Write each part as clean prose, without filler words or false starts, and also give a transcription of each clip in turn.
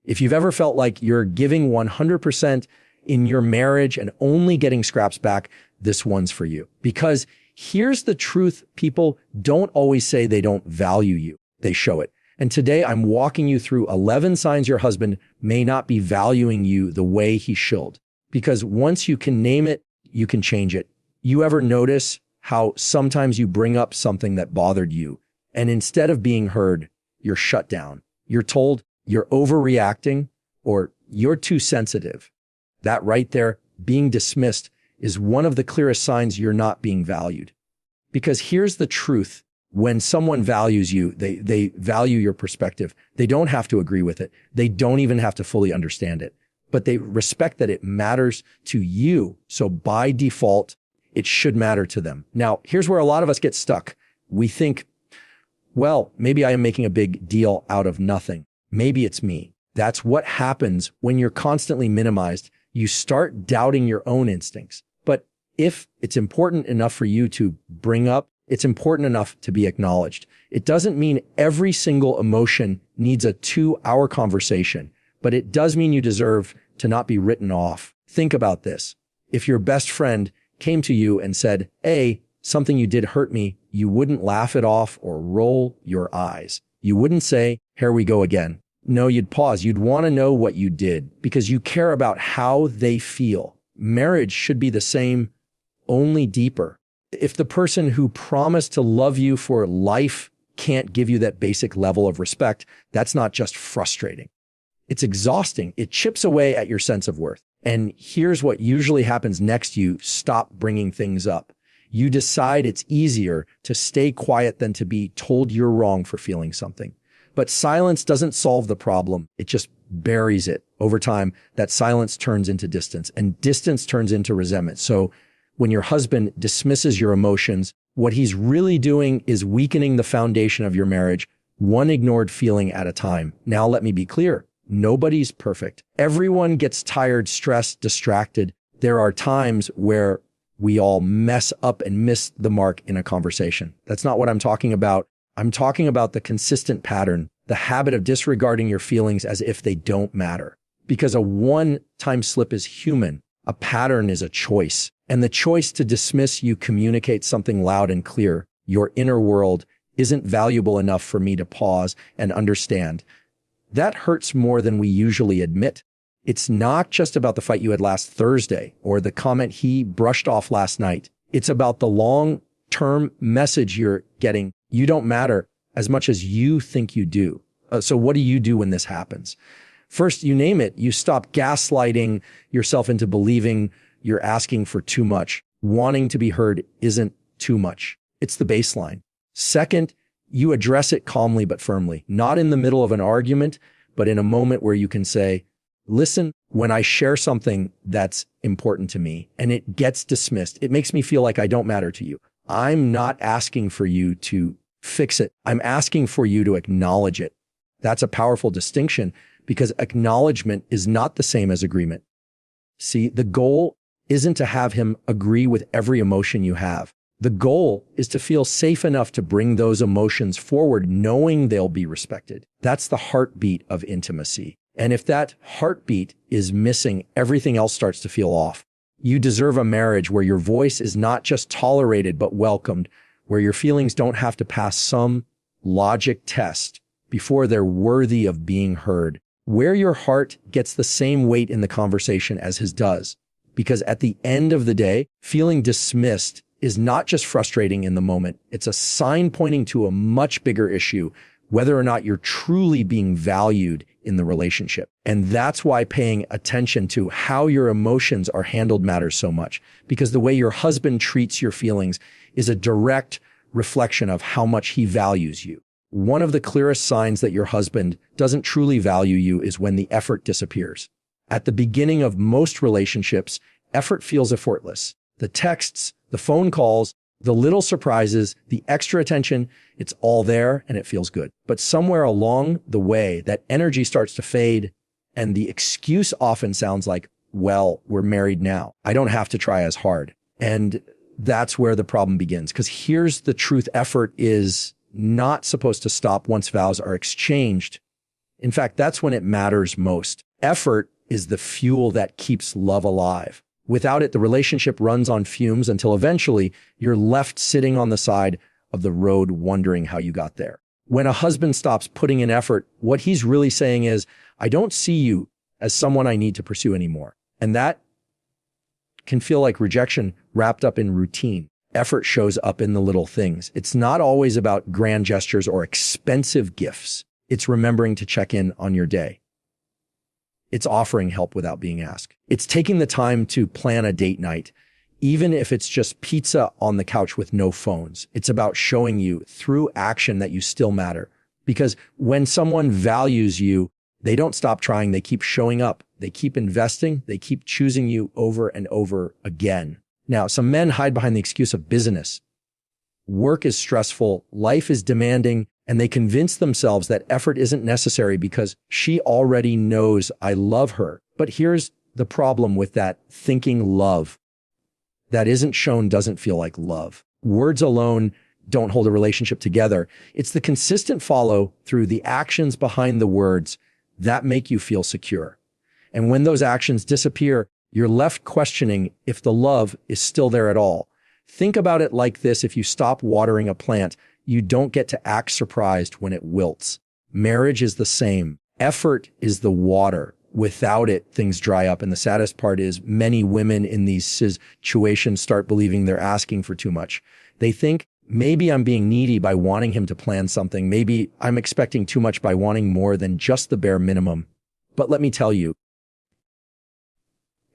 If you've ever felt like you're giving 100% in your marriage and only getting scraps back, this one's for you. Because here's the truth. People don't always say they don't value you. They show it. And today I'm walking you through 11 signs your husband may not be valuing you the way he should. Because once you can name it, you can change it. You ever notice how sometimes you bring up something that bothered you, and instead of being heard, you're shut down. You're told you're overreacting or you're too sensitive. That right there, being dismissed, is one of the clearest signs you're not being valued. Because here's the truth. When someone values you, they value your perspective. They don't have to agree with it. They don't even have to fully understand it, but they respect that it matters to you. So by default, it should matter to them. Now, here's where a lot of us get stuck. We think, well, maybe I am making a big deal out of nothing. Maybe it's me. That's what happens when you're constantly minimized. You start doubting your own instincts. But if it's important enough for you to bring up, it's important enough to be acknowledged. It doesn't mean every single emotion needs a 2-hour conversation, but it does mean you deserve to not be written off. Think about this. If your best friend came to you and said, "Hey, something you did hurt me," you wouldn't laugh it off or roll your eyes. You wouldn't say, "Here we go again." No, you'd pause. You'd want to know what you did because you care about how they feel. Marriage should be the same, only deeper. If the person who promised to love you for life can't give you that basic level of respect, that's not just frustrating. It's exhausting. It chips away at your sense of worth. And here's what usually happens next. You stop bringing things up. You decide it's easier to stay quiet than to be told you're wrong for feeling something. But silence doesn't solve the problem. It just buries it. Over time, that silence turns into distance, and distance turns into resentment. So when your husband dismisses your emotions, what he's really doing is weakening the foundation of your marriage, one ignored feeling at a time. Now, let me be clear. Nobody's perfect. Everyone gets tired, stressed, distracted. There are times where we all mess up and miss the mark in a conversation. That's not what I'm talking about. I'm talking about the consistent pattern, the habit of disregarding your feelings as if they don't matter. Because a one-time slip is human. A pattern is a choice. And the choice to dismiss you communicates something loud and clear. Your inner world isn't valuable enough for me to pause and understand. That hurts more than we usually admit. It's not just about the fight you had last Thursday or the comment he brushed off last night. It's about the long-term message you're getting. You don't matter as much as you think you do. So what do you do when this happens? First, you name it. You stop gaslighting yourself into believing you're asking for too much. Wanting to be heard isn't too much. It's the baseline. Second, you address it calmly but firmly, not in the middle of an argument, but in a moment where you can say, "Listen, when I share something that's important to me and it gets dismissed, it makes me feel like I don't matter to you. I'm not asking for you to fix it. I'm asking for you to acknowledge it." That's a powerful distinction because acknowledgement is not the same as agreement. See, the goal isn't to have him agree with every emotion you have. The goal is to feel safe enough to bring those emotions forward, knowing they'll be respected. That's the heartbeat of intimacy. And if that heartbeat is missing, everything else starts to feel off. You deserve a marriage where your voice is not just tolerated, but welcomed, where your feelings don't have to pass some logic test before they're worthy of being heard, where your heart gets the same weight in the conversation as his does. Because at the end of the day, feeling dismissed is not just frustrating in the moment. It's a sign pointing to a much bigger issue, whether or not you're truly being valued in the relationship. And that's why paying attention to how your emotions are handled matters so much, because the way your husband treats your feelings is a direct reflection of how much he values you. One of the clearest signs that your husband doesn't truly value you is when the effort disappears. At the beginning of most relationships, effort feels effortless. The texts, the phone calls, the little surprises, the extra attention, it's all there and it feels good. But somewhere along the way, that energy starts to fade and the excuse often sounds like, "Well, we're married now. I don't have to try as hard." And that's where the problem begins. Because here's the truth. Effort is not supposed to stop once vows are exchanged. In fact, that's when it matters most. Effort is the fuel that keeps love alive. Without it, the relationship runs on fumes until eventually you're left sitting on the side of the road wondering how you got there. When a husband stops putting in effort, what he's really saying is, I don't see you as someone I need to pursue anymore. And that can feel like rejection wrapped up in routine. Effort shows up in the little things. It's not always about grand gestures or expensive gifts. It's remembering to check in on your day. It's offering help without being asked. It's taking the time to plan a date night, even if it's just pizza on the couch with no phones. It's about showing you through action that you still matter. Because when someone values you, they don't stop trying. They keep showing up. They keep investing. They keep choosing you over and over again. Now, some men hide behind the excuse of business. Work is stressful. Life is demanding. And they convince themselves that effort isn't necessary because she already knows I love her. But here's the problem with that thinking love that isn't shown doesn't feel like love. Words alone don't hold a relationship together. It's the consistent follow through, the actions behind the words that make you feel secure. And when those actions disappear, you're left questioning if the love is still there at all. Think about it like this. If you stop watering a plant, you don't get to act surprised when it wilts. Marriage is the same. Effort is the water. Without it, things dry up. And the saddest part is many women in these situations start believing they're asking for too much. They think, maybe I'm being needy by wanting him to plan something. Maybe I'm expecting too much by wanting more than just the bare minimum. But let me tell you,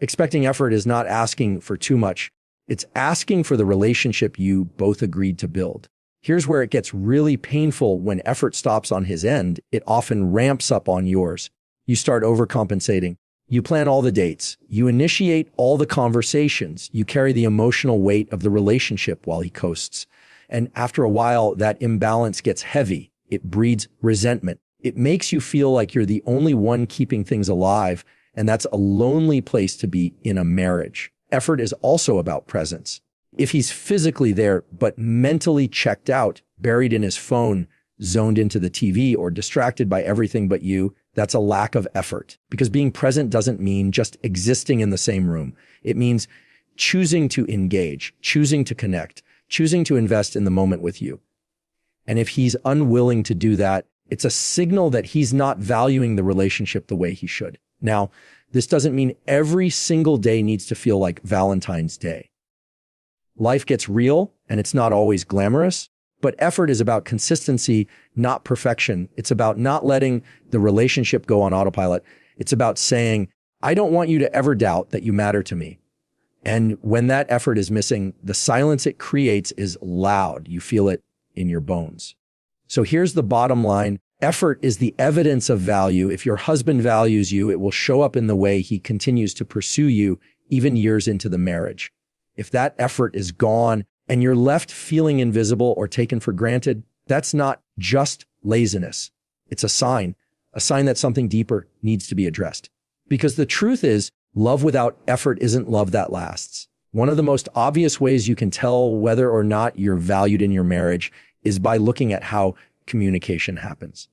expecting effort is not asking for too much. It's asking for the relationship you both agreed to build. Here's where it gets really painful. When effort stops on his end, it often ramps up on yours. You start overcompensating. You plan all the dates. You initiate all the conversations. You carry the emotional weight of the relationship while he coasts. And after a while, that imbalance gets heavy. It breeds resentment. It makes you feel like you're the only one keeping things alive. And that's a lonely place to be in a marriage. Effort is also about presence. If he's physically there, but mentally checked out, buried in his phone, zoned into the TV, or distracted by everything but you, that's a lack of effort. Because being present doesn't mean just existing in the same room. It means choosing to engage, choosing to connect, choosing to invest in the moment with you. And if he's unwilling to do that, it's a signal that he's not valuing the relationship the way he should. Now, this doesn't mean every single day needs to feel like Valentine's Day. Life gets real, and it's not always glamorous, but effort is about consistency, not perfection. It's about not letting the relationship go on autopilot. It's about saying, I don't want you to ever doubt that you matter to me. And when that effort is missing, the silence it creates is loud. You feel it in your bones. So here's the bottom line. Effort is the evidence of value. If your husband values you, it will show up in the way he continues to pursue you, even years into the marriage. If that effort is gone and you're left feeling invisible or taken for granted, that's not just laziness. It's a sign that something deeper needs to be addressed. Because the truth is, love without effort isn't love that lasts. One of the most obvious ways you can tell whether or not you're valued in your marriage is by looking at how communication happens.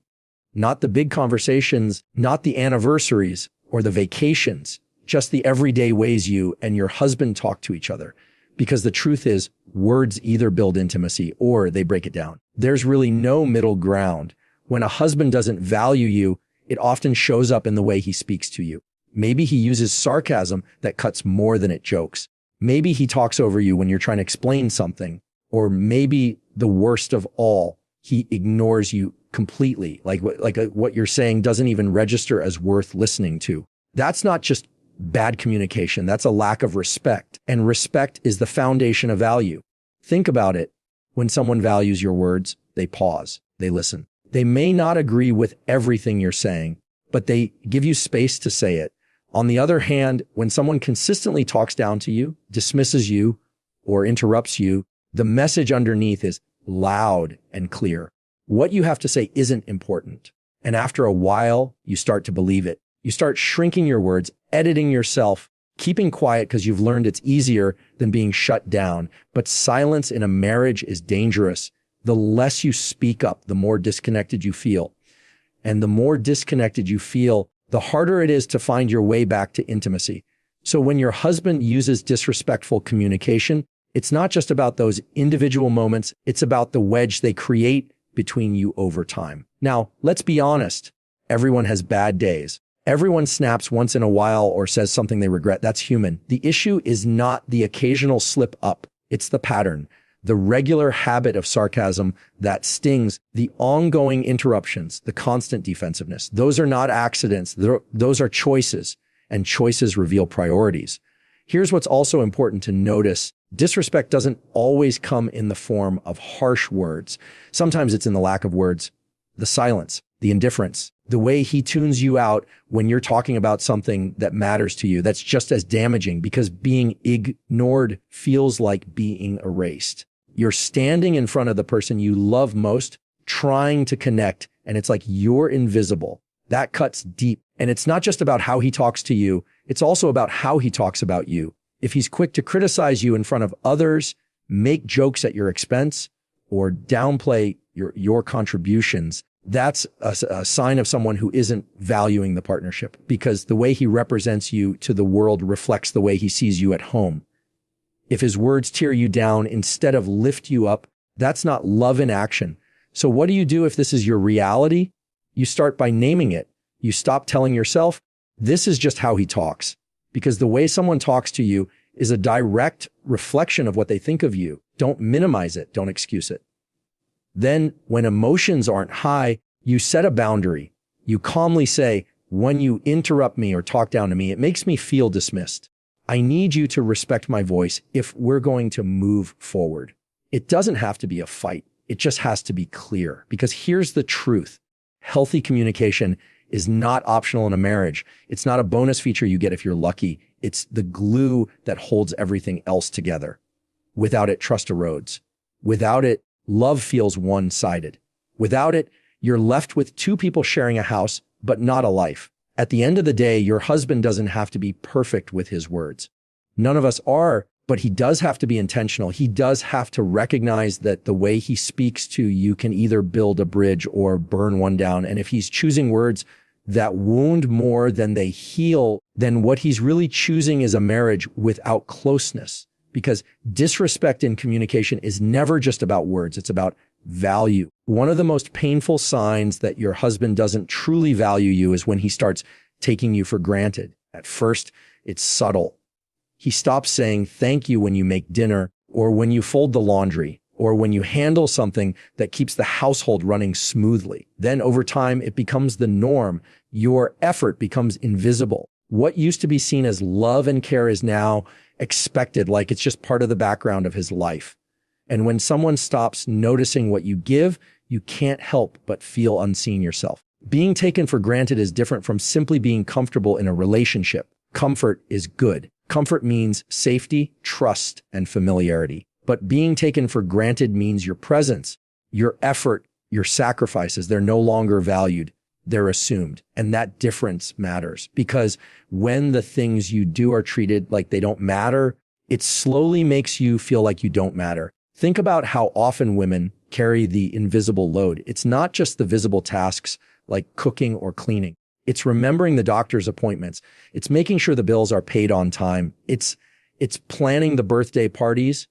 Not the big conversations, not the anniversaries or the vacations, just the everyday ways you and your husband talk to each other. Because the truth is, words either build intimacy or they break it down. There's really no middle ground. When a husband doesn't value you, it often shows up in the way he speaks to you. Maybe he uses sarcasm that cuts more than it jokes. Maybe he talks over you when you're trying to explain something. Or maybe the worst of all, he ignores you completely. Like what you're saying doesn't even register as worth listening to. That's not just bad communication. That's a lack of respect. And respect is the foundation of value. Think about it. When someone values your words, they pause, they listen. They may not agree with everything you're saying, but they give you space to say it. On the other hand, when someone consistently talks down to you, dismisses you, or interrupts you, the message underneath is loud and clear. What you have to say isn't important. And after a while, you start to believe it. You start shrinking your words, editing yourself, keeping quiet because you've learned it's easier than being shut down. But silence in a marriage is dangerous. The less you speak up, the more disconnected you feel. And the more disconnected you feel, the harder it is to find your way back to intimacy. So when your husband uses disrespectful communication, it's not just about those individual moments, it's about the wedge they create between you over time. Now, let's be honest. Everyone has bad days. Everyone snaps once in a while or says something they regret. That's human. The issue is not the occasional slip up. It's the pattern, the regular habit of sarcasm that stings, the ongoing interruptions, the constant defensiveness. Those are not accidents. Those are choices, and choices reveal priorities. Here's what's also important to notice. Disrespect doesn't always come in the form of harsh words. Sometimes it's in the lack of words, the silence, the indifference, the way he tunes you out when you're talking about something that matters to you. That's just as damaging because being ignored feels like being erased. You're standing in front of the person you love most, trying to connect, and it's like you're invisible. That cuts deep. And it's not just about how he talks to you. It's also about how he talks about you. If he's quick to criticize you in front of others, make jokes at your expense, or downplay your contributions, that's a sign of someone who isn't valuing the partnership, because the way he represents you to the world reflects the way he sees you at home. If his words tear you down instead of lift you up, that's not love in action. So what do you do if this is your reality? You start by naming it. You stop telling yourself, this is just how he talks. Because the way someone talks to you is a direct reflection of what they think of you. Don't minimize it. Don't excuse it. Then, when emotions aren't high, you set a boundary. You calmly say, when you interrupt me or talk down to me, it makes me feel dismissed. I need you to respect my voice if we're going to move forward. It doesn't have to be a fight. It just has to be clear. Because here's the truth. Healthy communication is not optional in a marriage. It's not a bonus feature you get if you're lucky. It's the glue that holds everything else together. Without it, trust erodes. Without it, love feels one-sided. Without it, you're left with two people sharing a house, but not a life. At the end of the day, your husband doesn't have to be perfect with his words. None of us are, but he does have to be intentional. He does have to recognize that the way he speaks to you can either build a bridge or burn one down. And if he's choosing words that wound more than they heal, then what he's really choosing is a marriage without closeness. Because disrespect in communication is never just about words. It's about value. One of the most painful signs that your husband doesn't truly value you is when he starts taking you for granted. At first, it's subtle. He stops saying thank you when you make dinner, or when you fold the laundry, or when you handle something that keeps the household running smoothly. Then over time, it becomes the norm. Your effort becomes invisible. What used to be seen as love and care is now expected, like it's just part of the background of his life. And when someone stops noticing what you give, you can't help but feel unseen yourself. Being taken for granted is different from simply being comfortable in a relationship. Comfort is good. Comfort means safety, trust, and familiarity. But being taken for granted means your presence, your effort, your sacrifices, they're no longer valued. They're assumed. And that difference matters, because when the things you do are treated like they don't matter, it slowly makes you feel like you don't matter. Think about how often women carry the invisible load. It's not just the visible tasks like cooking or cleaning. It's remembering the doctor's appointments. It's making sure the bills are paid on time. It's planning the birthday parties,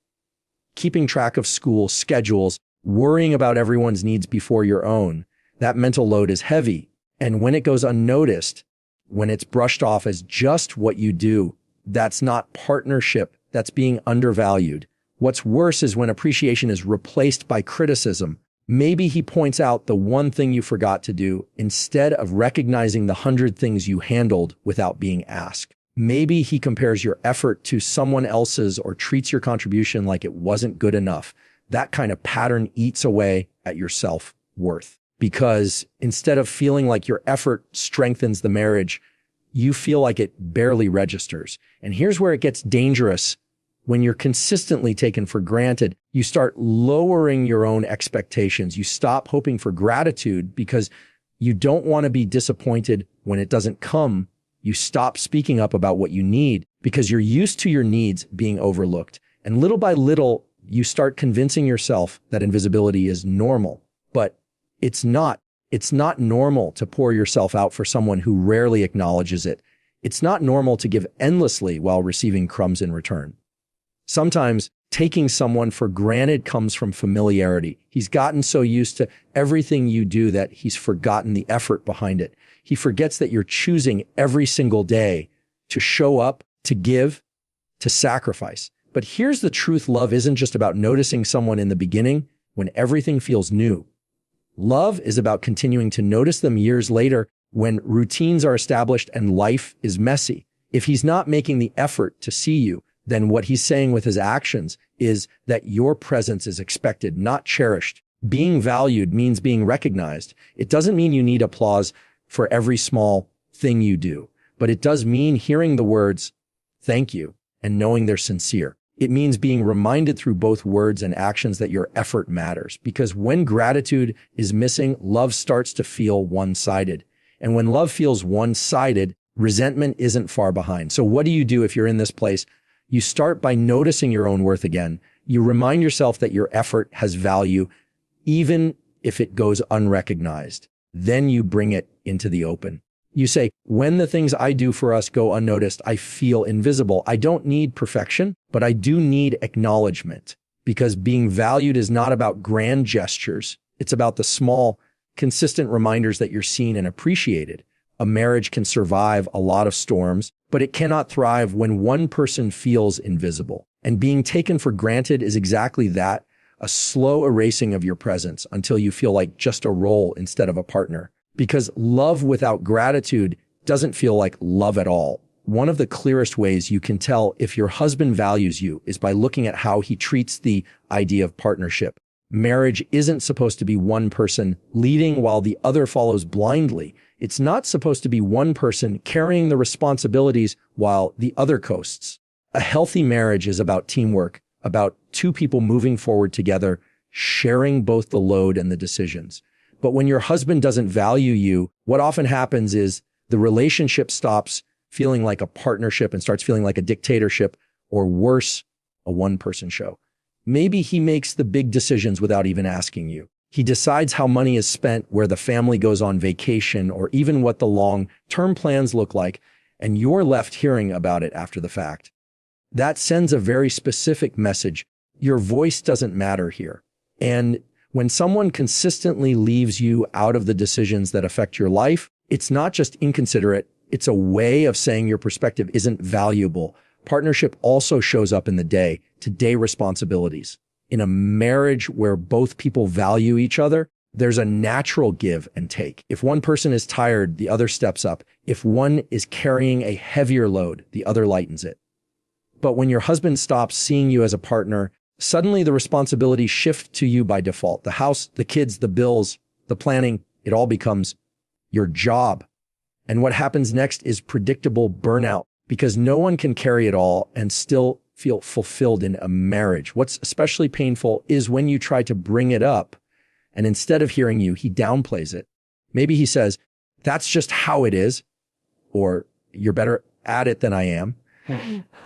keeping track of school schedules, worrying about everyone's needs before your own. That mental load is heavy. And when it goes unnoticed, when it's brushed off as just what you do, that's not partnership. That's being undervalued. What's worse is when appreciation is replaced by criticism. Maybe he points out the one thing you forgot to do instead of recognizing the 100 things you handled without being asked. Maybe he compares your effort to someone else's or treats your contribution like it wasn't good enough. That kind of pattern eats away at your self-worth, because instead of feeling like your effort strengthens the marriage, you feel like it barely registers. And here's where it gets dangerous. When you're consistently taken for granted, you start lowering your own expectations. You stop hoping for gratitude because you don't want to be disappointed when it doesn't come. You stop speaking up about what you need because you're used to your needs being overlooked. And little by little, you start convincing yourself that invisibility is normal. But it's not. It's not normal to pour yourself out for someone who rarely acknowledges it. It's not normal to give endlessly while receiving crumbs in return. Sometimes taking someone for granted comes from familiarity. He's gotten so used to everything you do that he's forgotten the effort behind it. He forgets that you're choosing every single day to show up, to give, to sacrifice. But here's the truth. Love isn't just about noticing someone in the beginning when everything feels new. Love is about continuing to notice them years later when routines are established and life is messy. If he's not making the effort to see you, then what he's saying with his actions is that your presence is expected, not cherished. Being valued means being recognized. It doesn't mean you need applause for every small thing you do, but it does mean hearing the words, thank you, and knowing they're sincere. It means being reminded through both words and actions that your effort matters. Because when gratitude is missing, love starts to feel one-sided. And when love feels one-sided, resentment isn't far behind. So what do you do if you're in this place? You start by noticing your own worth again. You remind yourself that your effort has value, even if it goes unrecognized. Then you bring it into the open. You say, when the things I do for us go unnoticed, I feel invisible. I don't need perfection, but I do need acknowledgement, because being valued is not about grand gestures. It's about the small, consistent reminders that you're seen and appreciated. A marriage can survive a lot of storms, but it cannot thrive when one person feels invisible. And being taken for granted is exactly that, a slow erasing of your presence until you feel like just a role instead of a partner. Because love without gratitude doesn't feel like love at all. One of the clearest ways you can tell if your husband values you is by looking at how he treats the idea of partnership. Marriage isn't supposed to be one person leading while the other follows blindly. It's not supposed to be one person carrying the responsibilities while the other coasts. A healthy marriage is about teamwork, about two people moving forward together, sharing both the load and the decisions. But when your husband doesn't value you, what often happens is the relationship stops feeling like a partnership and starts feeling like a dictatorship, or worse, a one-person show. Maybe he makes the big decisions without even asking you. He decides how money is spent, where the family goes on vacation, or even what the long-term plans look like, and you're left hearing about it after the fact. That sends a very specific message. Your voice doesn't matter here. And when someone consistently leaves you out of the decisions that affect your life, it's not just inconsiderate, it's a way of saying your perspective isn't valuable. Partnership also shows up in the day-to-day responsibilities. In a marriage where both people value each other, there's a natural give and take. If one person is tired, the other steps up. If one is carrying a heavier load, the other lightens it. But when your husband stops seeing you as a partner, suddenly the responsibilities shift to you by default. The house, the kids, the bills, the planning, it all becomes your job. And what happens next is predictable burnout, because no one can carry it all and still feel fulfilled in a marriage. What's especially painful is when you try to bring it up, and instead of hearing you, he downplays it. Maybe he says, that's just how it is, or you're better at it than I am.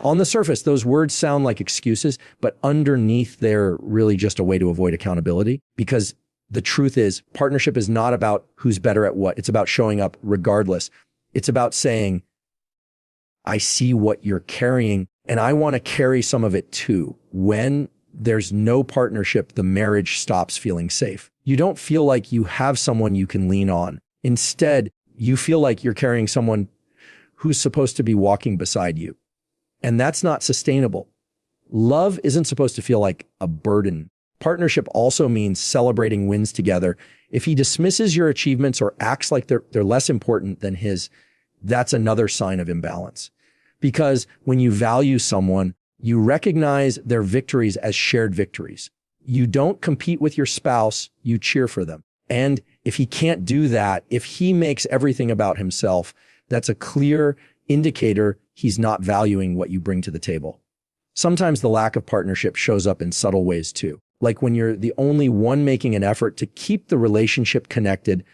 On the surface, those words sound like excuses, but underneath, they're really just a way to avoid accountability. Because the truth is, partnership is not about who's better at what. It's about showing up regardless. It's about saying, I see what you're carrying, and I want to carry some of it too. When there's no partnership, the marriage stops feeling safe. You don't feel like you have someone you can lean on. Instead, you feel like you're carrying someone who's supposed to be walking beside you. And that's not sustainable. Love isn't supposed to feel like a burden. Partnership also means celebrating wins together. If he dismisses your achievements or acts like they're less important than his, that's another sign of imbalance. Because when you value someone, you recognize their victories as shared victories. You don't compete with your spouse, you cheer for them. And if he can't do that, if he makes everything about himself, that's a clear indicator he's not valuing what you bring to the table. Sometimes the lack of partnership shows up in subtle ways too. Like when you're the only one making an effort to keep the relationship connected,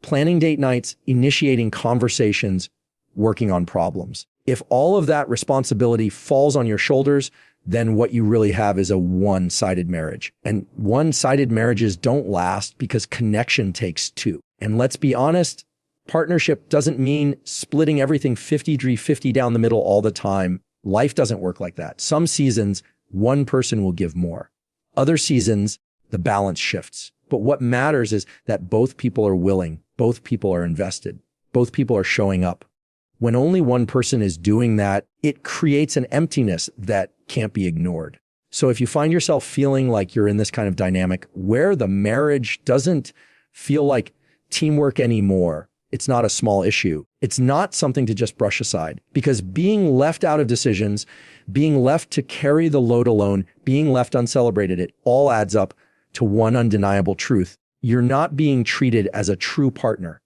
planning date nights, initiating conversations, working on problems. If all of that responsibility falls on your shoulders, then what you really have is a one-sided marriage. And one-sided marriages don't last because connection takes two. And let's be honest, partnership doesn't mean splitting everything 50-50 down the middle all the time. Life doesn't work like that. Some seasons, one person will give more. Other seasons, the balance shifts. But what matters is that both people are willing, both people are invested, both people are showing up. When only one person is doing that, it creates an emptiness that can't be ignored. So if you find yourself feeling like you're in this kind of dynamic where the marriage doesn't feel like teamwork anymore, it's not a small issue. It's not something to just brush aside, because being left out of decisions, being left to carry the load alone, being left uncelebrated, it all adds up to one undeniable truth. You're not being treated as a true partner.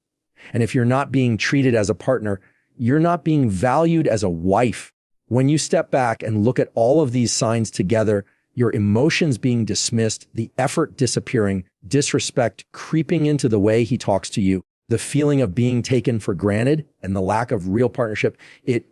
And if you're not being treated as a partner, you're not being valued as a wife. When you step back and look at all of these signs together, your emotions being dismissed, the effort disappearing, disrespect creeping into the way he talks to you, the feeling of being taken for granted, and the lack of real partnership, it